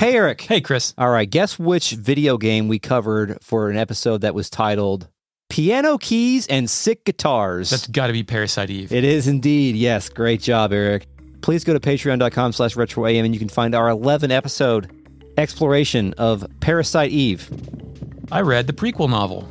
Hey, Eric. Hey, Chris. All right, guess which video game we covered for an episode that was titled Piano Keys and Sick Guitars? That's got to be Parasite Eve. It is indeed. Yes, great job, Eric. Please go to patreon.com/retroam and you can find our 11-episode exploration of Parasite Eve. I read the prequel novel.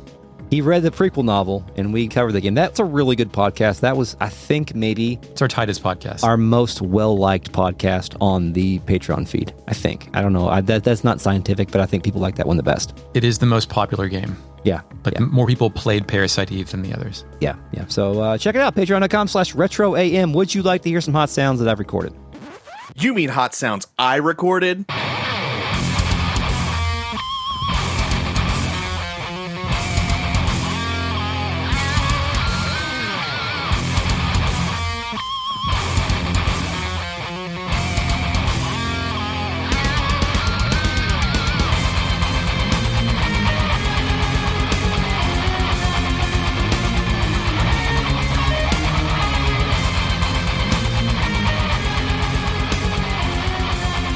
He read the prequel novel, and we covered the game. That's a really good podcast. That was, I think, maybe... It's our tightest podcast. Our most well-liked podcast on the Patreon feed, I think. I don't know. That's not scientific, but I think people like that one the best. It is the most popular game. Yeah. But more people played Parasite Eve than the others. Yeah. So check it out, patreon.com/retroam. Would you like to hear some hot sounds that I've recorded? You mean hot sounds I recorded?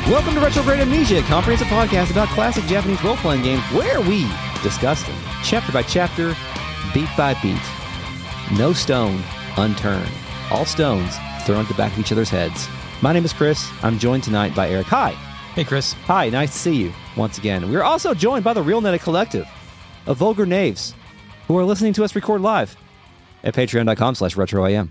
Welcome to Retrograde Amnesia, a comprehensive podcast about classic Japanese role-playing games where we discuss them chapter by chapter, beat by beat. No stone unturned. All stones thrown at the back of each other's heads. My name is Chris. I'm joined tonight by Eric. Hi. Hey, Chris. Hi, nice to see you once again. We're also joined by the Real Netic Collective of vulgar knaves who are listening to us record live at patreon.com/retroam.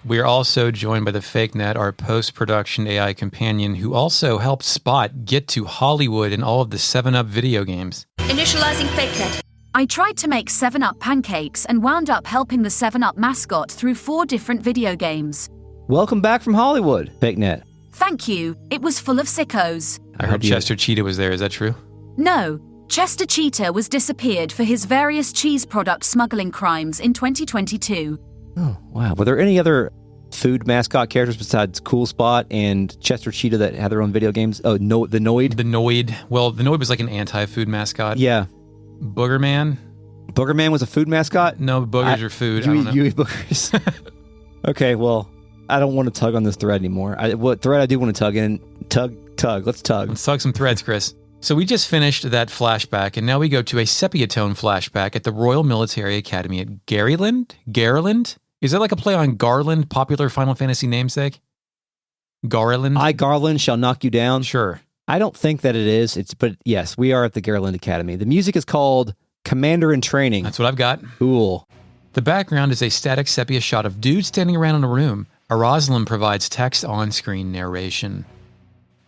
We are also joined by the Fake Net, our post-production AI companion, who also helped Spot get to Hollywood in all of the 7-Up video games. Initializing Fake Net. I tried to make 7-Up pancakes and wound up helping the 7-Up mascot through 4 different video games. Welcome back from Hollywood, Fake Net. Thank you. It was full of sickos. I heard Chester Cheetah was there. Is that true? No. Chester Cheetah was disappeared for his various cheese product smuggling crimes in 2022. Oh, wow. Were there any other food mascot characters besides Cool Spot and Chester Cheetah that had their own video games? Oh, no, the Noid? The Noid. Well, the Noid was like an anti-food mascot. Yeah. Boogerman. Boogerman was a food mascot? No, boogers are food. I don't know. You eat boogers? Okay, well, I don't want to tug on this thread anymore. What thread I do want to tug in? Tug. Let's tug. Let's tug some threads, Chris. So we just finished that flashback, and now we go to a sepia tone flashback at the Royal Military Academy at Gariland? Is that like a play on Garland, popular Final Fantasy namesake? Gariland? I, Garland, shall knock you down? Sure. I don't think that it is. But yes, we are at the Gariland Academy. The music is called Commander in Training. That's what I've got. Cool. The background is a static sepia shot of dudes standing around in a room. Rosalind provides text on-screen narration.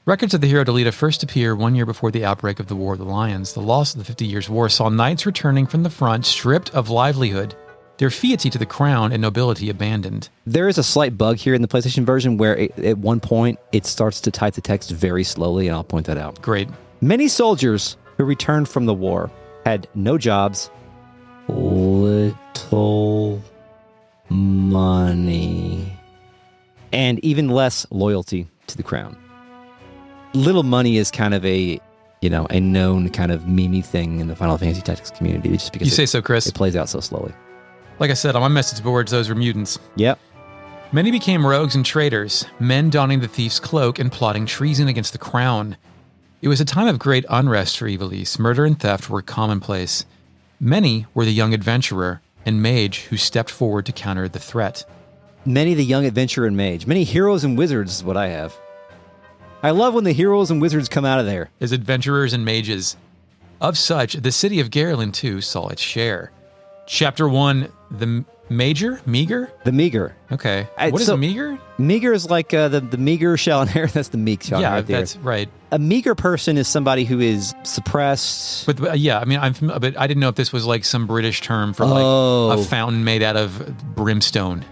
Records of the hero Delita first appear 1 year before the outbreak of the War of the Lions. The loss of the 50 Years' War saw knights returning from the front stripped of livelihood, their fealty to the crown and nobility abandoned. There is a slight bug here in the PlayStation version where at one point it starts to type the text very slowly, and I'll point that out. Great. Many soldiers who returned from the war had no jobs, little money, and even less loyalty to the crown. Little money is kind of a known kind of meme thing in the Final Fantasy Tactics community. Just because you say so, Chris. It plays out so slowly. Like I said, on my message boards, those were mutants. Yep. Many became rogues and traitors, men donning the thief's cloak and plotting treason against the crown. It was a time of great unrest for Ivalice. Murder and theft were commonplace. Many were the young adventurer and mage who stepped forward to counter the threat. Many the young adventurer and mage. Many heroes and wizards is what I have. I love when the heroes and wizards come out of there. As adventurers and mages. Of such, the city of Gariland too saw its share. Chapter 1, the Meager? The meager. Okay. What is a meager? Meager is like the meager shall inherit. That's the meek shall inherit. Yeah, that's right. A meager person is somebody who is suppressed. But I mean, but I didn't know if this was like some British term for like a fountain made out of brimstone.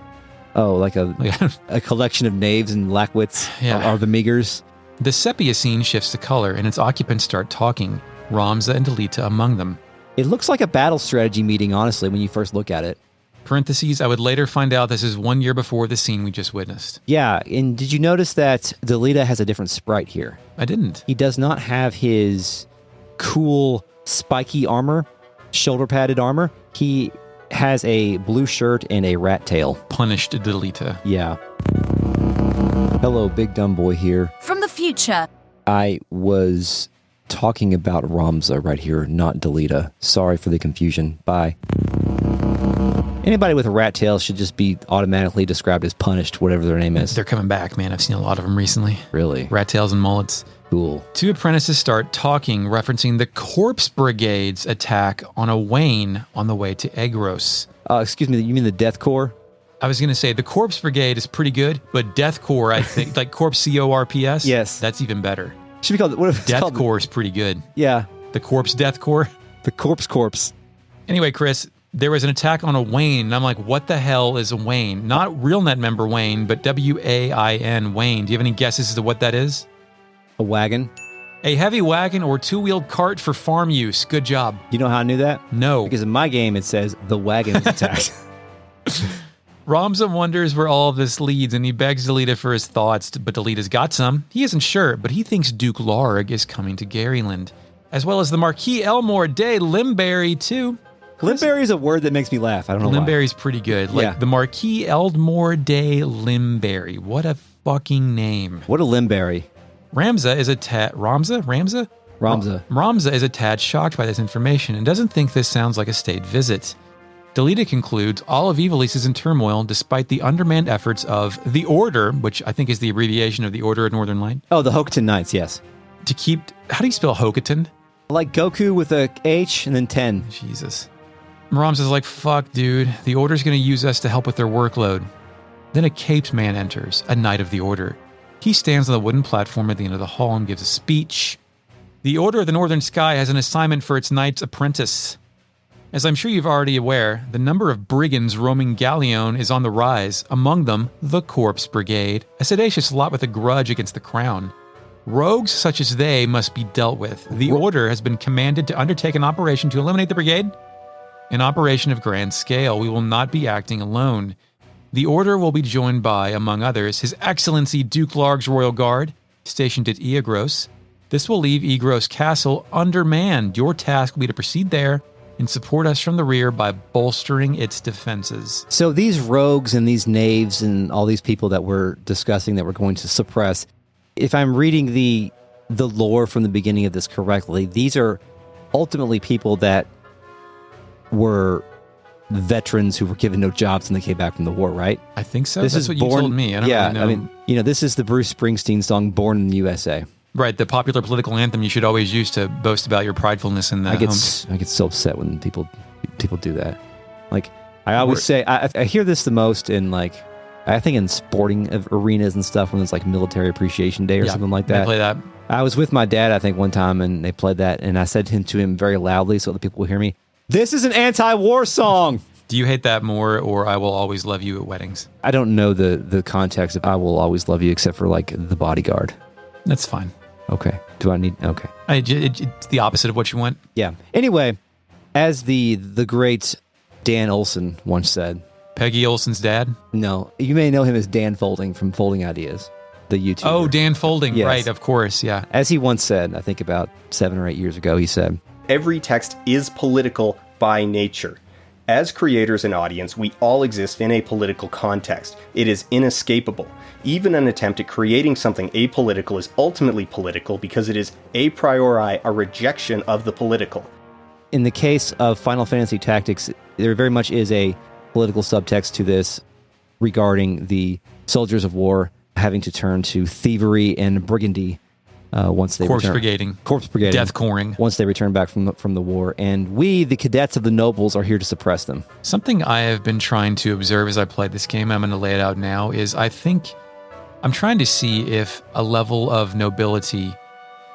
Oh, like a collection of knaves and lackwits are the meagers. The sepia scene shifts to color, and its occupants start talking, Ramza and Delita among them. It looks like a battle strategy meeting, honestly, when you first look at it. Parentheses, I would later find out this is 1 year before the scene we just witnessed. Yeah, and did you notice that Delita has a different sprite here? I didn't. He does not have his cool, spiky armor, shoulder-padded armor. He has a blue shirt and a rat tail. Punished Delita. Yeah. Hello, big dumb boy here. From the future. I was talking about Ramza right here, not Delita. Sorry for the confusion. Bye. Anybody with a rat tail should just be automatically described as punished, whatever their name is. They're coming back, man. I've seen a lot of them recently. Really? Rat tails and mullets. Cool. Two apprentices start talking, referencing the Corpse Brigade's attack on a wain on the way to Egros. Excuse me, you mean the Death Corps? I was going to say the Corpse Brigade is pretty good, but Death Corps, I think, like Corpse C-O-R-P-S? Yes. That's even better. Should be called, what if it's Death called? Corps is pretty good. Yeah. The Corpse Death Corps? The Corpse. Anyway, Chris, there was an attack on a wain, and I'm like, what the hell is a wain? Not RealNet member Wayne, but W-A-I-N, Wayne. Do you have any guesses as to what that is? A wagon? A heavy wagon or two-wheeled cart for farm use. Good job. You know how I knew that? No. Because in my game it says the wagon was attacked. Ramza wonders where all of this leads, and he begs Delita for his thoughts, but Delita's got some. He isn't sure, but he thinks Duke Larg is coming to Gariland, as well as the Marquis Elmore de Limberry, too. Limberry is a word that makes me laugh. I don't know why. Limberry's pretty good. Like the Marquis Elmore de Limberry. What a fucking name. What a Limberry. Ramza is a tad... Ramza is a tad shocked by this information and doesn't think this sounds like a state visit. Delita concludes all of Ivalice is in turmoil despite the undermanned efforts of the Order, which I think is the abbreviation of the Order of Northern Light. Oh, the Hokuton Knights, yes. To keep... How do you spell Hokuton? Like Goku with a H and then 10. Jesus. Ramza's like, fuck, dude. The Order's going to use us to help with their workload. Then a caped man enters, a knight of the Order. He stands on the wooden platform at the end of the hall and gives a speech. The Order of the Northern Sky has an assignment for its knight's apprentice. As I'm sure you've already aware, the number of brigands roaming Galleon is on the rise, among them the Corpse Brigade, a sedacious lot with a grudge against the crown. Rogues such as they must be dealt with. The Order has been commanded to undertake an operation to eliminate the brigade. An operation of grand scale. We will not be acting alone. The Order will be joined by, among others, His Excellency Duke Larg's Royal Guard, stationed at Egros. This will leave Egros Castle undermanned. Your task will be to proceed there and support us from the rear by bolstering its defenses. So these rogues and these knaves and all these people that we're discussing that we're going to suppress, if I'm reading the lore from the beginning of this correctly, these are ultimately people that were veterans who were given no jobs when they came back from the war, right? I think so. That's what you told me. I don't really know. I mean, this is the Bruce Springsteen song "Born in the USA." Right, the popular political anthem you should always use to boast about your pridefulness in that. I get so upset when people do that. Like I always say, I hear this the most in like, I think in sporting arenas and stuff when it's like Military Appreciation Day or something like that. They play that. I was with my dad, I think, one time, and they played that, and I said to him very loudly so other people will hear me, "This is an anti-war song." Do you hate that more, or "I Will Always Love You" at weddings? I don't know the context of "I Will Always Love You" except for like The Bodyguard. That's fine. Okay. Do I need... Okay. It's the opposite of what you want. Yeah. Anyway, as the great Dan Olson once said... Peggy Olson's dad? No. You may know him as Dan Folding from Folding Ideas, the YouTuber. Oh, Dan Folding. Yes. Right, of course, yeah. As he once said, I think about 7 or 8 years ago, he said... Every text is political by nature. As creators and audience, we all exist in a political context. It is inescapable. Even an attempt at creating something apolitical is ultimately political because it is a priori a rejection of the political. In the case of Final Fantasy Tactics, there very much is a political subtext to this regarding the soldiers of war having to turn to thievery and brigandy once they Corpse return. Corpse Brigading. Death Corpsing. Once they return back from the war. And we, the cadets of the nobles, are here to suppress them. Something I have been trying to observe as I played this game, I'm going to lay it out now, is I think I'm trying to see if a level of nobility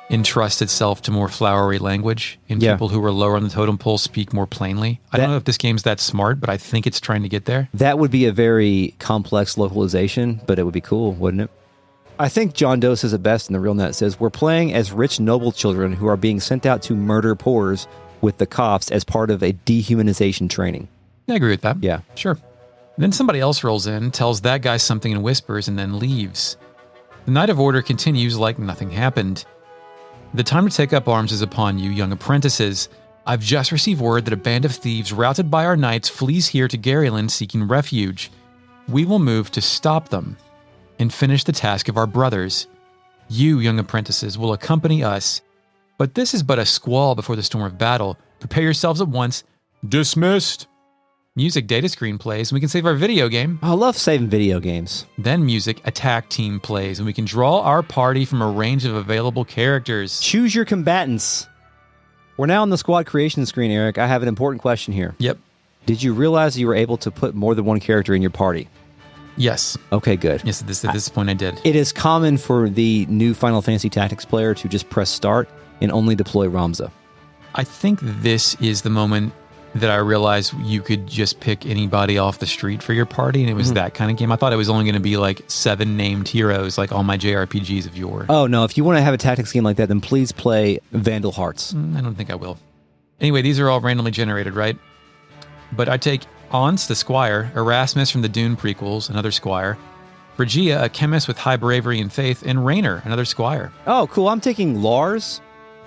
entrusts itself to more flowery language and people who are lower on the totem pole speak more plainly. I don't know if this game's that smart, but I think it's trying to get there. That would be a very complex localization, but it would be cool, wouldn't it? I think John Doe says it best in the RealNet. Says, "We're playing as rich noble children who are being sent out to murder poors with the cops as part of a dehumanization training." I agree with that. Yeah. Sure. Then somebody else rolls in, tells that guy something in whispers, and then leaves. The Knight of Order continues like nothing happened. "The time to take up arms is upon you, young apprentices. I've just received word that a band of thieves routed by our knights flees here to Gariland seeking refuge. We will move to stop them and finish the task of our brothers. You, young apprentices, will accompany us But this is but a squall before the storm of battle. Prepare yourselves at once. Dismissed. Music data screen plays, and we can save our video game. I love saving video games. Then music attack team plays, and we can draw our party from a range of available characters. Choose your combatants. We're now on the squad creation screen, Eric. I have an important question here. Yep. Did you realize you were able to put more than one character in your party? Yes. Okay, good. Yes, at this point I did. It is common for the new Final Fantasy Tactics player to just press start and only deploy Ramza. I think this is the moment that I realized you could just pick anybody off the street for your party, and it was that kind of game. I thought it was only going to be like 7 named heroes, like all my JRPGs of yore. Oh, no. If you want to have a tactics game like that, then please play Vandal Hearts. I don't think I will. Anyway, these are all randomly generated, right? But I take Ons, the squire, Erasmus from the Dune prequels, another squire, Phrygia, a chemist with high bravery and faith, and Raynor, another squire. Oh, cool. I'm taking Lars,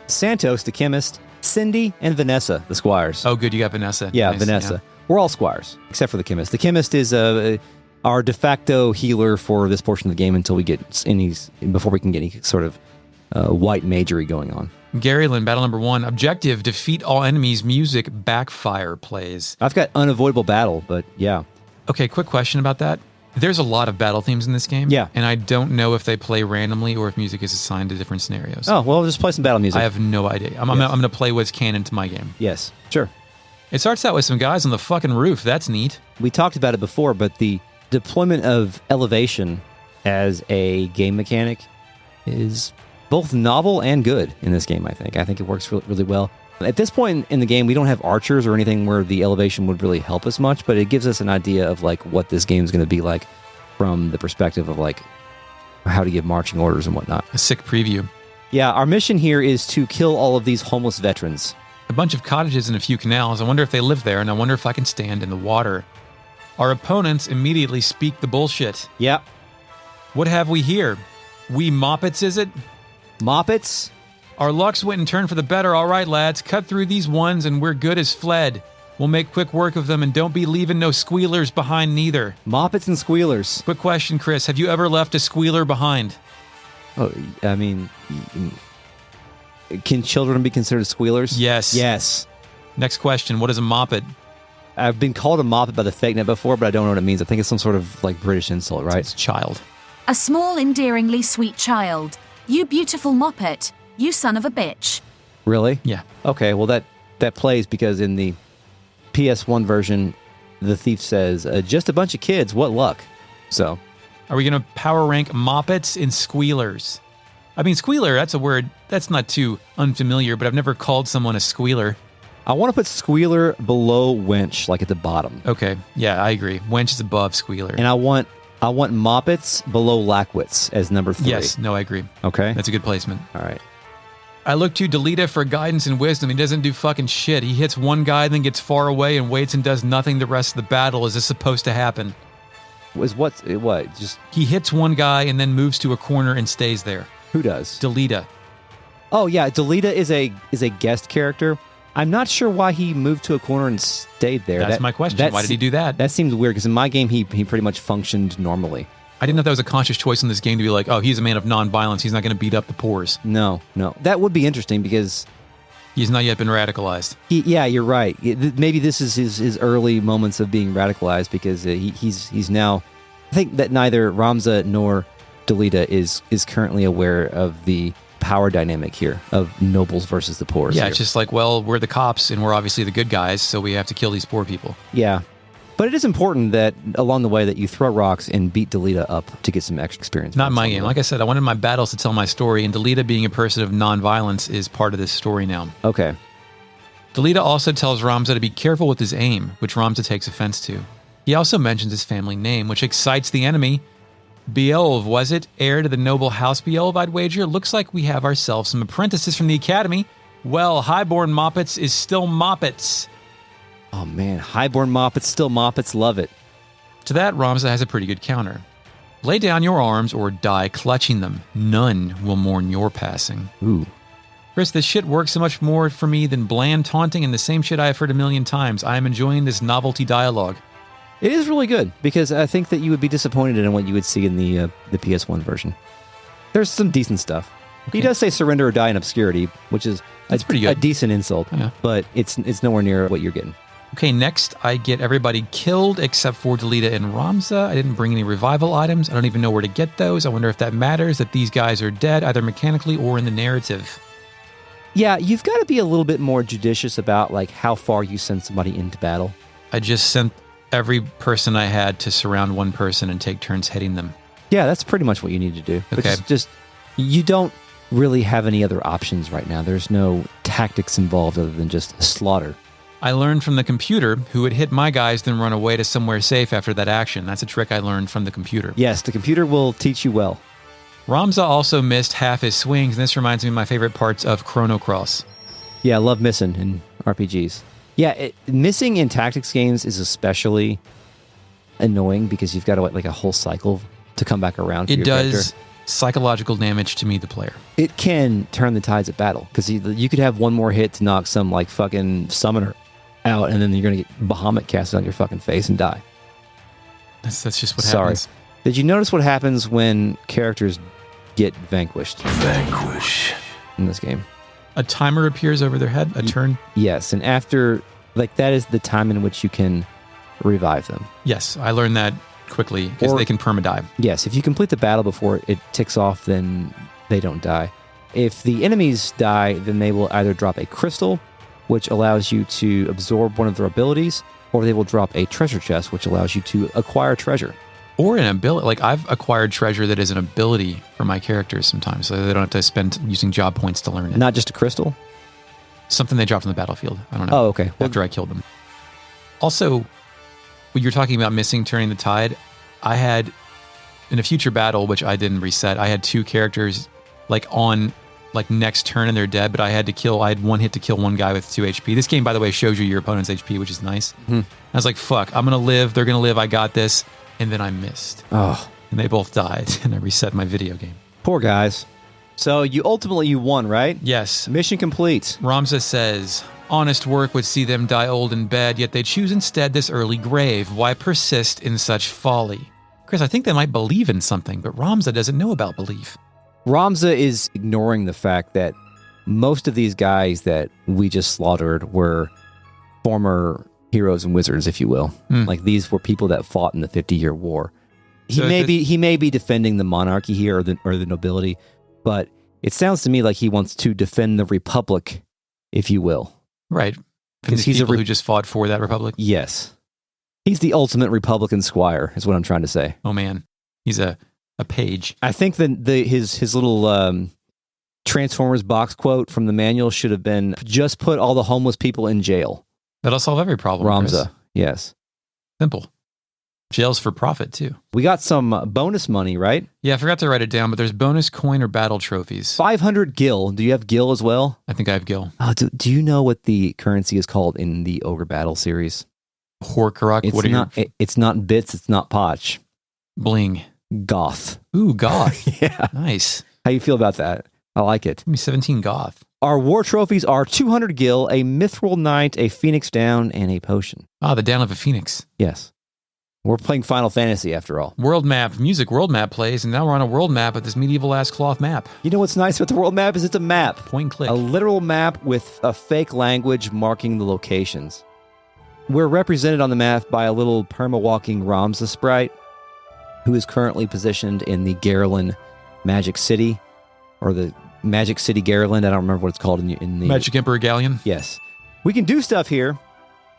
Santos, the chemist, Cindy, and Vanessa, the squires. Oh, good. You got Vanessa. Yeah, Nice, Vanessa. yeah. We're all squires, except for the chemist. The chemist is our de facto healer for this portion of the game until we get before we can get any sort of white magery going on. Gariland, battle number 1. Objective, defeat all enemies. Music, backfire plays. I've got unavoidable battle, but yeah. Okay, quick question about that. There's a lot of battle themes in this game. Yeah. And I don't know if they play randomly or if music is assigned to different scenarios. Oh, well, just play some battle music. I have no idea. I'm going to play what's canon to my game. Yes, sure. It starts out with some guys on the fucking roof. That's neat. We talked about it before, but the deployment of elevation as a game mechanic is both novel and good in this game, I think. I think it works really, really well. At this point in the game, we don't have archers or anything where the elevation would really help us much, but it gives us an idea of like what this game is going to be like from the perspective of like how to give marching orders and whatnot. A sick preview. Yeah, our mission here is to kill all of these homeless veterans. A bunch of cottages and a few canals. I wonder if they live there, and I wonder if I can stand in the water. Our opponents immediately speak the bullshit. Yeah. What have we here? We moppets, is it? Moppets? Our lucks went and turned for the better. All right, lads, cut through these ones and we're good as fled. We'll make quick work of them and don't be leaving no squealers behind neither. Moppets and squealers. Quick question, Chris. Have you ever left a squealer behind? Oh, I mean, can children be considered squealers? Yes. Yes. Next question. What is a moppet? I've been called a moppet by the fake net before, but I don't know what it means. I think it's some sort of like British insult, right? It's child. A small, endearingly sweet child. You beautiful moppet. You son of a bitch. Really? Yeah. Okay, well that plays because in the PS1 version, the thief says, just a bunch of kids, what luck. So. Are we going to power rank moppets and squealers? I mean, squealer, that's a word that's not too unfamiliar, but I've never called someone a squealer. I want to put squealer below wench, like at the bottom. Okay, yeah, I agree. Wench is above squealer. And I want moppets below lackwits as number 3. Yes, no, I agree. Okay. That's a good placement. All right. I look to Delita for guidance and wisdom. He doesn't do fucking shit. He hits one guy, then gets far away and waits and does nothing the rest of the battle. Is this supposed to happen? What? Just He hits one guy and then moves to a corner and stays there. who does? Delita. Oh yeah, Delita is a guest character. I'm not sure why he moved to a corner and stayed there. That's my question. Why did he do that? That seems weird because in my game he pretty much functioned normally. I didn't know that was a conscious choice in this game to be like, oh, he's a man of non-violence. He's not going to beat up the poors. No. That would be interesting because He's not yet been radicalized. yeah, you're right. Maybe this is his early moments of being radicalized because he's now. I think that neither Ramza nor Delita is currently aware of the power dynamic here of nobles versus the poor. Yeah, it's just like, well, we're the cops and we're obviously the good guys, so we have to kill these poor people. Yeah. But it is important that along the way that you throw rocks and beat Delita up to get some extra experience. Not in my game. Like I said, I wanted my battles to tell my story, and Delita being a person of non-violence is part of this story now. Okay. Delita also tells Ramza to be careful with his aim, which Ramza takes offense to. He also mentions his family name, which excites the enemy. Beelv, was it? Heir to the noble house Beelv, I'd wager. Looks like we have ourselves some apprentices from the academy. Well, highborn moppets is still moppets. Oh man, highborn moppets, still moppets, love it. To that, Ramza has a pretty good counter. Lay down your arms or die clutching them. None will mourn your passing. Ooh. Chris, this shit works so much more for me than bland taunting and the same shit I have heard a million times. I am enjoying this novelty dialogue. It is really good because I think that you would be disappointed in what you would see in the PS1 version. There's some decent stuff. He does say surrender or die in obscurity, which is That's pretty good. a decent insult, Yeah. but it's nowhere near what you're getting. Okay, next I get everybody killed except for Delita and Ramza. I didn't bring any revival items. I don't even know where to get those. I wonder if that matters, that these guys are dead, either mechanically or in the narrative. Yeah, you've got to be a little bit more judicious about like how far you send somebody into battle. I just sent every person I had to surround one person and take turns hitting them. Yeah, that's pretty much what you need to do. But Okay. just you don't really have any other options right now. There's no tactics involved other than just slaughter. I learned from the computer who would hit my guys then run away to somewhere safe after that action. That's a trick I learned from the computer. Yes, the computer will teach you well. Ramza also missed half his swings, and this reminds me of my favorite parts of Chrono Cross. Yeah, I love missing in RPGs. Yeah, missing in tactics games is especially annoying because you've got to wait like a whole cycle to come back around. For It your does character. psychological damage to me, the player. It can turn the tides of battle because you could have one more hit to knock some like fucking summoner out, and then you're gonna get Bahamut casted on your fucking face and die. That's just what Sorry. happens. Did you notice what happens when characters get vanquished? Vanquish. In this game. A timer appears over their head, a turn. Yes, and after like that is the time in which you can revive them. Yes, I learned that quickly because Or- they can perma-die. Yes, if you complete the battle before it ticks off, then they don't die. If the enemies die, then they will either drop a crystal, which allows you to absorb one of their abilities, or they will drop a treasure chest, which allows you to acquire treasure. Or an ability. Like, I've acquired treasure that is an ability for my characters sometimes, so they don't have to spend using job points to learn it. Not just a crystal? Something they dropped on the battlefield. I don't know. Oh, okay. Well, After I killed them. Also, when you're talking about missing turning the tide, I had, in a future battle, which I didn't reset, I had two characters like on like next turn and they're dead, but I had one hit to kill one guy with 2 HP. This game, by the way, shows you your opponent's HP, which is nice. Mm-hmm. I was like, fuck, I'm going to live. They're going to live. I got this. And then I missed. oh, And they both died. And I reset my video game. poor guys. So you ultimately won, right? Yes. Mission complete. Ramza says, honest work would see them die old and bad, yet they choose instead this early grave. Why persist in such folly? Chris, I think they might believe in something, but Ramza doesn't know about belief. Ramza is ignoring the fact that most of these guys that we just slaughtered were former heroes and wizards, if you will. Hmm. Like these were people that fought in the 50-year war. So He may be defending the monarchy here or the nobility, but it sounds to me like he wants to defend the republic, if you will. Right. From 'Cause these he's a people re- who just fought for that republic. Yes. He's the ultimate Republican squire, is what I'm trying to say. Oh, man. He's a page. I think that his little Transformers box quote from the manual should have been, just put all the homeless people in jail. That'll solve every problem, Chris. Ramza, yes. Simple. Jails for profit, too. We got some bonus money, right? Yeah, I forgot to write it down, but there's bonus coin or battle trophies. 500 gil. Do you have gil as well? I think I have Gil. Oh, do you know what the currency is called in the Ogre Battle series? Horkarak. It's What are not. your It's not bits. It's not potch. bling? Goth. Ooh, goth. Yeah. Nice. How you feel about that? I like it. Give me 17 goth. Our war trophies are 200 gil, a mithril knight, a phoenix down, and a potion. Ah, the down of a phoenix. Yes. We're playing Final Fantasy after all. World map, music world map plays, and now we're on a world map with this medieval ass cloth map. You know what's nice about the world map is it's a map. Point and click. A literal map with a fake language marking the locations. We're represented on the map by a little perma-walking Ramza sprite who is currently positioned in the Gariland Magic City, or the Magic City Gariland. I don't remember what it's called in the Magic Emperor Galleon. Yes. We can do stuff here,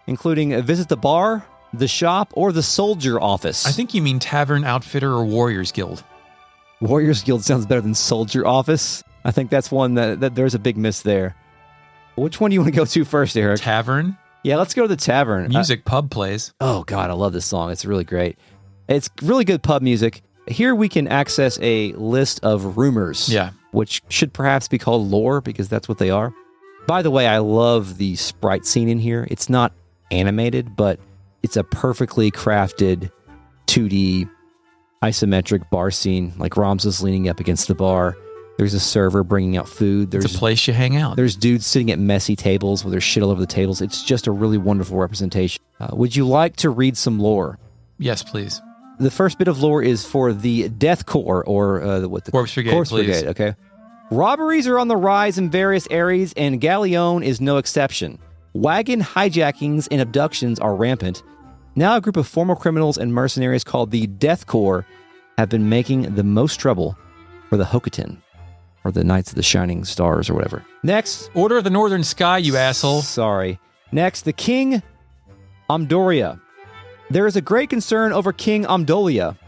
including visit the bar, the shop, or the soldier office. I think you mean Tavern Outfitter or Warriors Guild. Warriors Guild sounds better than soldier office. I think that's one that there's a big miss there. Which one do you want to go to first, Eric? Tavern. Yeah, let's go to the tavern. Music pub plays. Oh, God, I love this song. It's really great. It's really good pub music. Here we can access a list of rumors. Yeah. Which should perhaps be called lore, because that's what they are. By the way, I love the sprite scene in here. It's not animated, but it's a perfectly crafted 2D isometric bar scene. Like Ramza's leaning up against the bar. There's a server bringing out food. It's a place you hang out. There's dudes sitting at messy tables with their shit all over the tables. It's just a really wonderful representation. Would you like to read some lore? Yes, please. The first bit of lore is for the Death Corps, or the Corpse Brigade, Corpse please. Brigade, okay? Robberies are on the rise in various areas, and Galion is no exception. Wagon hijackings and abductions are rampant. Now a group of former criminals and mercenaries called the Death Corps have been making the most trouble for the Hokutin, or the Knights of the Shining Stars, or whatever. Next. Order of the Northern Sky, you asshole. Sorry. Next, the King Amdoria. There is a great concern over King Amdolia.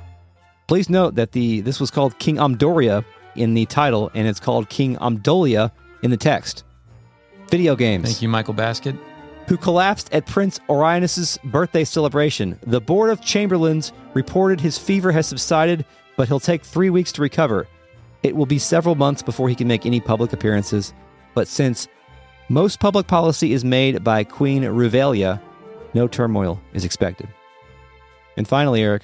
Please note that this was called King Amdoria in the title, and it's called King Amdolia in the text. Video games. Thank you, Michael Basket. Who collapsed at Prince Orionis' birthday celebration. The Board of Chamberlains reported his fever has subsided, but he'll take 3 weeks to recover. It will be several months before he can make any public appearances, but since most public policy is made by Queen Ruvelia, no turmoil is expected. And finally, Eric,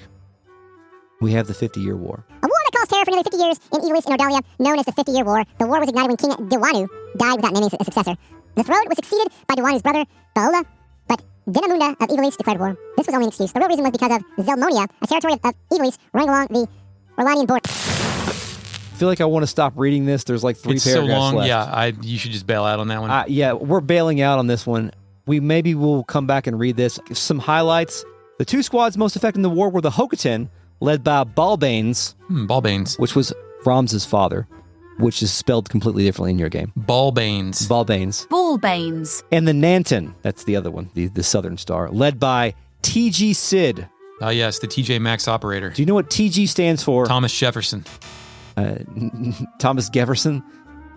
we have the 50-Year War. A war that caused terror for nearly 50 years in East and Mandalia, known as the 50-Year War. The war was ignited when King Dewanu died without naming a successor. The throne was succeeded by Dewanu's brother, Baola, but Denamunda of Evilise declared war. This was only an excuse. The real reason was because of Zelmonia, a territory of Evilise running along the Orlanian border. I feel like I want to stop reading this. There's like 3 It's paragraphs so long. left. Yeah, you should just bail out on that one. Yeah, we're bailing out on this one. Maybe we'll come back and read this. Some highlights. The 2 squads most effective in the war were the Hokutin, led by Balbanes. Balbanes. Which was Ram's father, which is spelled completely differently in your game. Balbanes. Ballbanes. And the Nanton, that's the other one, the Southern Star, led by TG Sid. Ah, yes, the TJ Maxx operator. Do you know what TG stands for? Thomas Jefferson. Thomas Jefferson.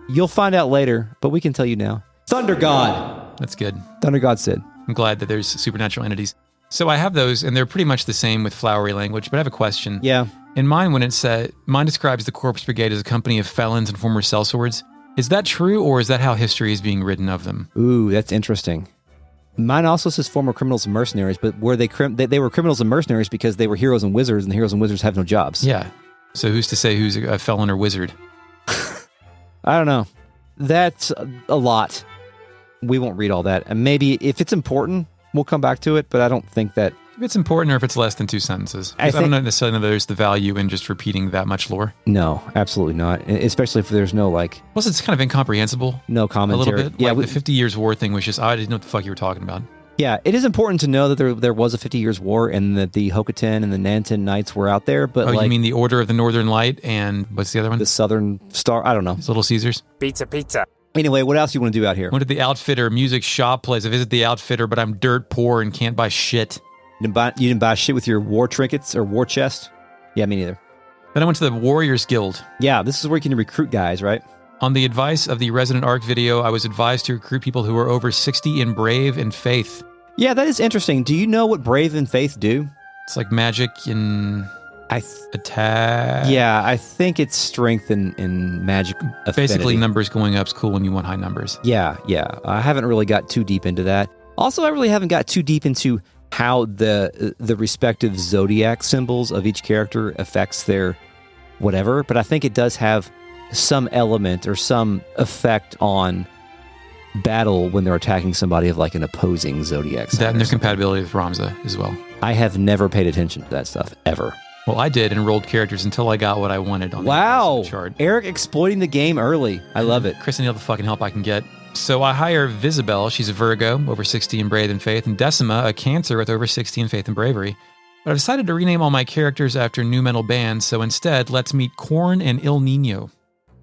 You'll find out later, but we can tell you now. Thunder God. That's good. Thunder God Sid. I'm glad that there's supernatural entities. So I have those, and they're pretty much the same with flowery language, but I have a question. Yeah. In mine, when it said, mine describes the Corpse Brigade as a company of felons and former sellswords. Is that true, or is that how history is being written of them? Ooh, that's interesting. Mine also says former criminals and mercenaries, but were they were criminals and mercenaries because they were heroes and wizards, and the heroes and wizards have no jobs. Yeah. So who's to say who's a felon or wizard? I don't know. That's a lot. We won't read all that. And maybe if it's important, we'll come back to it, but I don't think that... If it's important or if it's less than 2 sentences. I don't necessarily know there's the value in just repeating that much lore. No, absolutely not. Especially if there's no, Plus, it's kind of incomprehensible. No commentary. A little bit. Yeah, the 50 Years War thing was just, I didn't know what the fuck you were talking about. Yeah, it is important to know that there was a 50 Years War and that the Hokutin and the Nanton Knights were out there, but you mean the Order of the Northern Light and what's the other one? The Southern Star, I don't know. Little Caesars? Pizza. Anyway, what else do you want to do out here? Went to the Outfitter music shop place. I visit the Outfitter, but I'm dirt poor and can't buy shit. You didn't buy shit with your war trinkets or war chest? Yeah, me neither. Then I went to the Warriors Guild. Yeah, this is where you can recruit guys, right? On the advice of the Resident Arc video, I was advised to recruit people who are over 60 in Brave and Faith. Yeah, that is interesting. Do you know what Brave and Faith do? It's like magic and attack. Yeah, I think it's strength and magic affinity. Basically, numbers going up is cool when you want high numbers. Yeah. I haven't really got too deep into that. Also, I really haven't got too deep into how the respective zodiac symbols of each character affects their whatever, but I think it does have some element or some effect on battle when they're attacking somebody of an opposing zodiac sign. That and their compatibility with Ramza as well. I have never paid attention to that stuff, ever. Well, I did and rolled characters until I got what I wanted on the chart. Eric exploiting the game early. I love it. Chris and all the fucking help I can get. So I hire Visibel, she's a Virgo, over 60 in Brave and Faith, and Decima, a Cancer with over 60 in Faith and Bravery. But I decided to rename all my characters after new metal bands, so instead, let's meet Korn and Il Nino.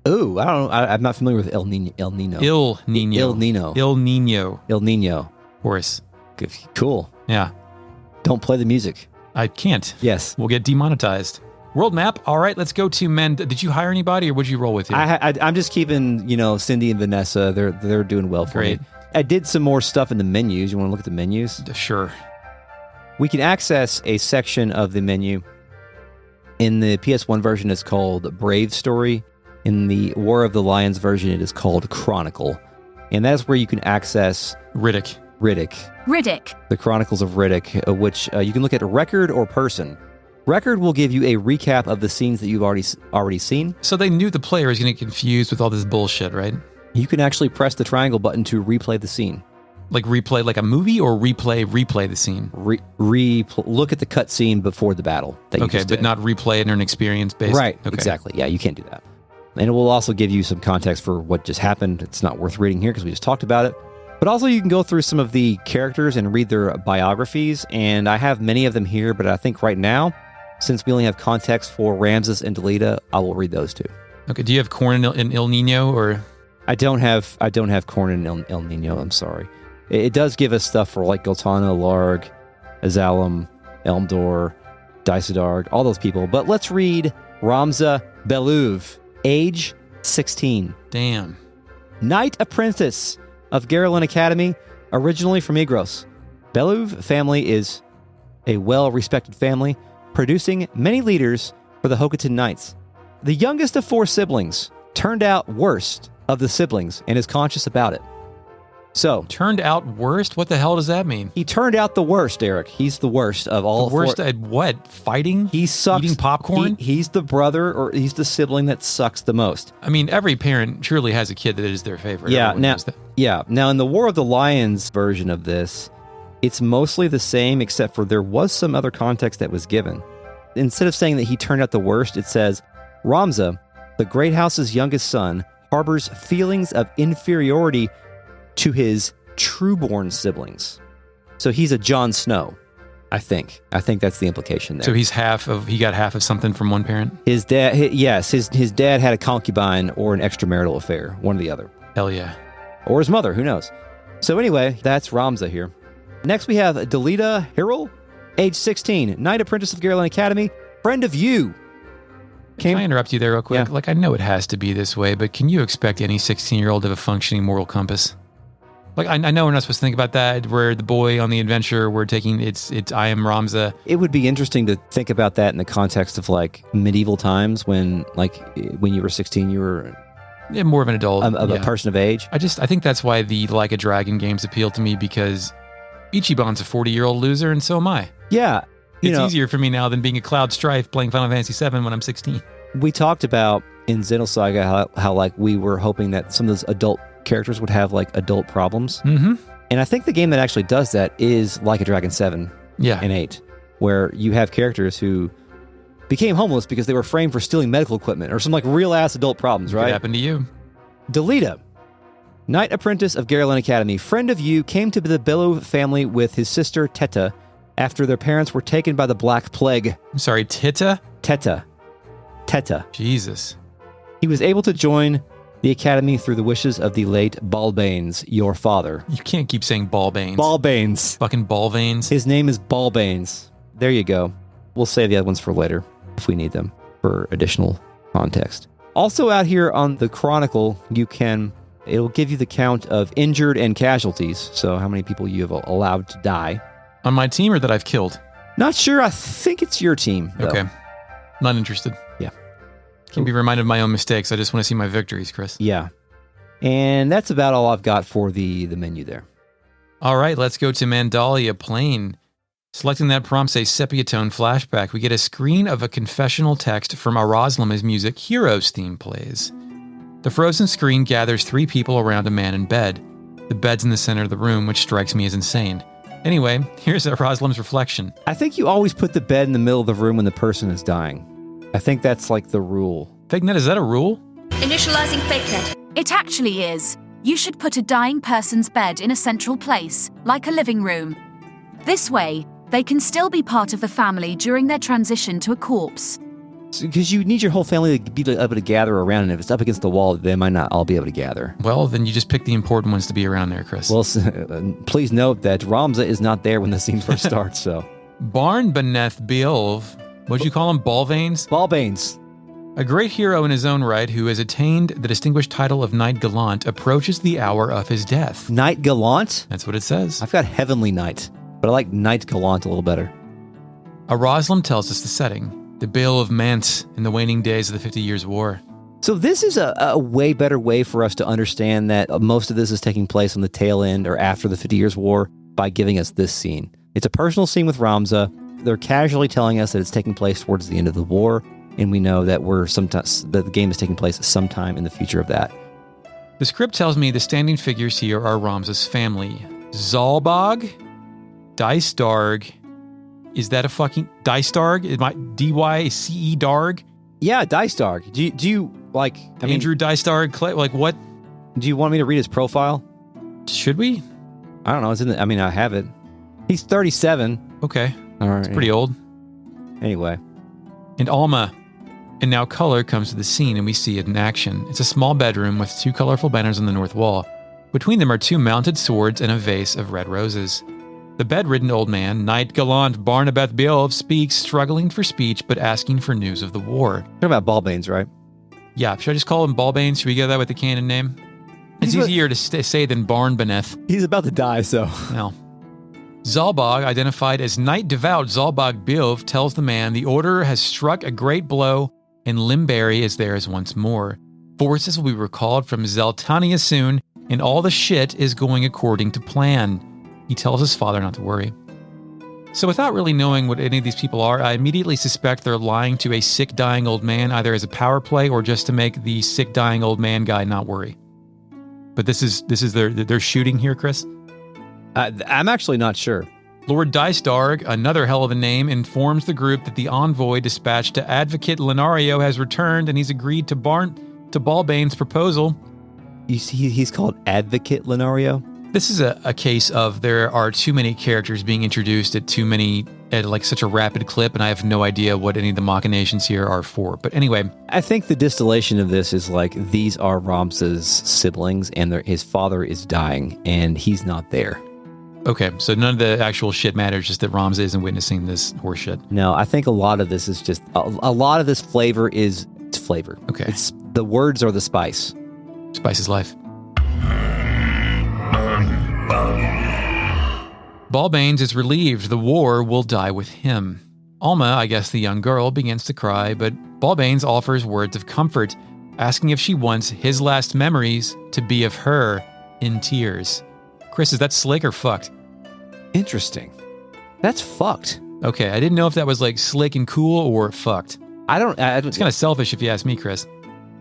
Ooh, I don't know. I'm not familiar with El Nino. Il Nino. Horace. Cool. Yeah. Don't play the music. I can't. Yes. We'll get demonetized. World map. All right, let's go to Did you hire anybody or would you roll with you? I'm just keeping, Cindy and Vanessa. They're doing well for me. I did some more stuff in the menus. You want to look at the menus? Sure. We can access a section of the menu. In the PS1 version, it's called Brave Story. In the War of the Lions version, it is called Chronicle. And that's where you can access Riddick. The Chronicles of Riddick, which you can look at record or person. Record will give you a recap of the scenes that you've already seen. So they knew the player was going to get confused with all this bullshit, right? You can actually press the triangle button to replay the scene. Like replay like a movie or replay the scene? Look at the cut scene before the battle. That you just did. But not replay it in an experience based. Right, okay. Exactly. Yeah, you can't do that. And it will also give you some context for what just happened. It's not worth reading here because we just talked about it. But also you can go through some of the characters and read their biographies. And I have many of them here, but I think right now, since we only have context for Ramses and Delita, I will read those two. Okay, do you have Corn and Il Nino, or? I don't have Corn and El Nino, I'm sorry. It does give us stuff for like Gultana, Larg, Azalem, Elmdor, Dysadarg, all those people. But let's read Ramza Beluv, age 16. Damn. Knight apprentice of Gariland Academy, originally from Igros. Beluv family is a well-respected family, producing many leaders for the Hokotan Knights. The youngest of 4 siblings turned out worst of the siblings and is conscious about it. So, Turned out worst? What the hell does that mean? he turned out the worst, Eric. He's the worst of all. The worst 4. at what? Fighting? He sucks. Eating popcorn? He's the brother, or he's the sibling that sucks the most. I mean, every parent surely has a kid that is their favorite. Yeah, Everyone now, knows that. Now in the War of the Lions version of this, it's mostly the same, except for there was some other context that was given. Instead of saying that he turned out the worst, it says, Ramza, the Great House's youngest son, harbors feelings of inferiority to his true-born siblings. So he's a Jon Snow, I think. I think that's the implication there. So he got half of something from one parent? His dad, his dad had a concubine or an extramarital affair, one or the other. Hell yeah. Or his mother, who knows? So anyway, that's Ramza here. Next we have Delita Hiril, age 16, Knight Apprentice of Gariland Academy, friend of you. Can I interrupt you there real quick? Yeah. Like, I know it has to be this way, but can you expect any 16-year-old to have a functioning moral compass? Like, I know we're not supposed to think about that, where the boy on the adventure, we're taking, it's I am Ramza. It would be interesting to think about that in the context of, like, medieval times when you were 16, you were More of an adult. a person of age. I think that's why the Like a Dragon games appeal to me, because Ichiban's a 40-year-old loser, and so am I. Yeah. It's easier for me now than being a Cloud Strife playing Final Fantasy VII when I'm 16. We talked about in Xenosaga how like we were hoping that some of those adult characters would have like adult problems. Mm-hmm. And I think the game that actually does that is Like a Dragon 7 and 8, where you have characters who became homeless because they were framed for stealing medical equipment or some like real ass adult problems, right? What happened to you? Delita, Knight Apprentice of Gariland Academy, friend of you, came to the Bello family with his sister Teta after their parents were taken by the Black Plague. I'm sorry, Teta? Teta. Jesus. He was able to join the academy through the wishes of the late Balbanes, your father. You can't keep saying Balbanes. Balbanes. Fucking Balvanes. His name is Balbanes. There you go. We'll save the other ones for later if we need them for additional context. Also out here on the Chronicle, it'll give you the count of injured and casualties. So how many people you have allowed to die. On my team or that I've killed? Not sure. I think it's your team, though. Okay. Not interested. Yeah. Can't be reminded of my own mistakes. I just want to see my victories, Chris. Yeah. And that's about all I've got for the menu there. All right, let's go to Mandalia Plain. Selecting that prompts a sepia tone flashback. We get a screen of a confessional text from Aroslam as music Heroes theme plays. The frozen screen gathers 3 people around a man in bed. The bed's in the center of the room, which strikes me as insane. Anyway, here's Aroslam's reflection. I think you always put the bed in the middle of the room when the person is dying. I think that's like the rule. FakeNet, is that a rule? Initializing FakeNet. It actually is. You should put a dying person's bed in a central place, like a living room. This way, they can still be part of the family during their transition to a corpse. Because you need your whole family to be able to gather around, and if it's up against the wall, they might not all be able to gather. Well, then you just pick the important ones to be around there, Chris. Well, please note that Ramza is not there when the scene first starts, so. Barbaneth Beolv, what'd you call him, Balvanes? Balbanes. A great hero in his own right who has attained the distinguished title of Knight Gallant approaches the hour of his death. Knight Gallant? That's what it says. I've got Heavenly Knight, but I like Knight Gallant a little better. Aroslam tells us the setting. The Bale of Mance in the waning days of the 50 Years' War. So this is a way better way for us to understand that most of this is taking place on the tail end or after the 50 Years' War by giving us this scene. It's a personal scene with Ramza. They're casually telling us that it's taking place towards the end of the war, and we know that the game is taking place sometime in the future of that. The script tells me the standing figures here are Ramza's family. Zalbog, Dycedarg. Is that a fucking Dycedarg? Is my D-Y-C-E Darg? Yeah, Dycedarg. Do you like, Andrew Dystar, like what? Do you want me to read his profile? Should we? I don't know. It's in the, I have it. He's 37. Okay. All right. It's pretty old. Anyway. And Alma, and now color comes to the scene and we see it in action. It's a small bedroom with 2 colorful banners on the north wall. Between them are 2 mounted swords and a vase of red roses. The bedridden old man, Knight Gallant Barbaneth Beov, speaks, struggling for speech but asking for news of the war. Talking about Balbanes, right? Yeah, should I just call him Balbane? Should we get that with the canon name? It's easier to say than Barbaneth. He's about to die, so. Well. Zalbog, identified as Knight Devout Zalbog Bilv, tells the man the Order has struck a great blow and Limberry is theirs once more. Forces will be recalled from Zeltania soon, and all the shit is going according to plan. He tells his father not to worry. So without really knowing what any of these people are, I immediately suspect they're lying to a sick, dying old man, either as a power play or just to make the sick, dying old man guy not worry. But this is their shooting here, Chris? I'm actually not sure. Lord Dystarg, another hell of a name, informs the group that the envoy dispatched to Advocate Lenario has returned and he's agreed to Balbane's proposal. You see, he's called Advocate Lenario? This is a case of there are too many characters being introduced at like such a rapid clip, and I have no idea what any of the machinations here are for. But anyway. I think the distillation of this is like, these are Ramsa's siblings, and his father is dying, and he's not there. Okay, so none of the actual shit matters, just that Ramsa isn't witnessing this horseshit. No, I think a lot of this is just, a lot of this flavor is flavor. Okay. It's the words are the spice. Spice is life. Balbanes is relieved the war will die with him. Alma, I guess the young girl, begins to cry, but Balbanes offers words of comfort, asking if she wants his last memories to be of her in tears. Chris, is that slick or fucked? Interesting. That's fucked. Okay, I didn't know if that was like slick and cool or fucked. It's kind of selfish if you ask me, Chris.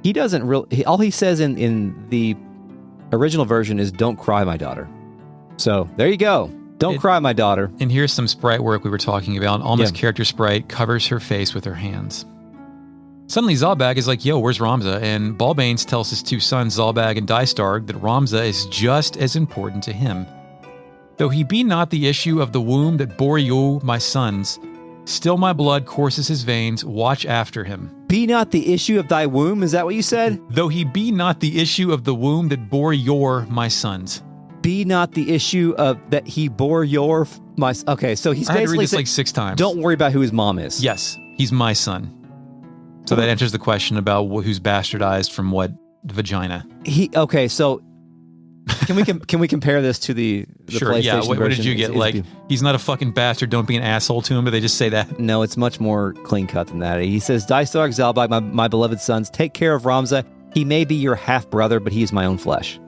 He doesn't really, all he says in the original version is, "Don't cry, my daughter." So there you go. Don't cry, my daughter. And here's some sprite work we were talking about. Alma's character sprite covers her face with her hands. Suddenly Zalbag is like, yo, where's Ramsa? And Balbanes tells his 2 sons, Zalbag and Dystarg, that Ramsa is just as important to him. Though he be not the issue of the womb that bore you, my sons, still my blood courses his veins, watch after him. Be not the issue of thy womb, is that what you said? Though he be not the issue of the womb that bore your, my sons. Be not the issue of that he bore your, my... Okay, so he's I had to basically read this saying, like 6 times. Don't worry about who his mom is. Yes, he's my son. So that answers the question about who's bastardized from what vagina. Okay, so can we compare this to the sure, PlayStation yeah. version? What did you get? Like, he's not a fucking bastard, don't be an asshole to him, but they just say that? No, it's much more clean cut than that. He says, Dystarg, Zalbag, my beloved sons, take care of Ramsa. He may be your half-brother, but he is my own flesh.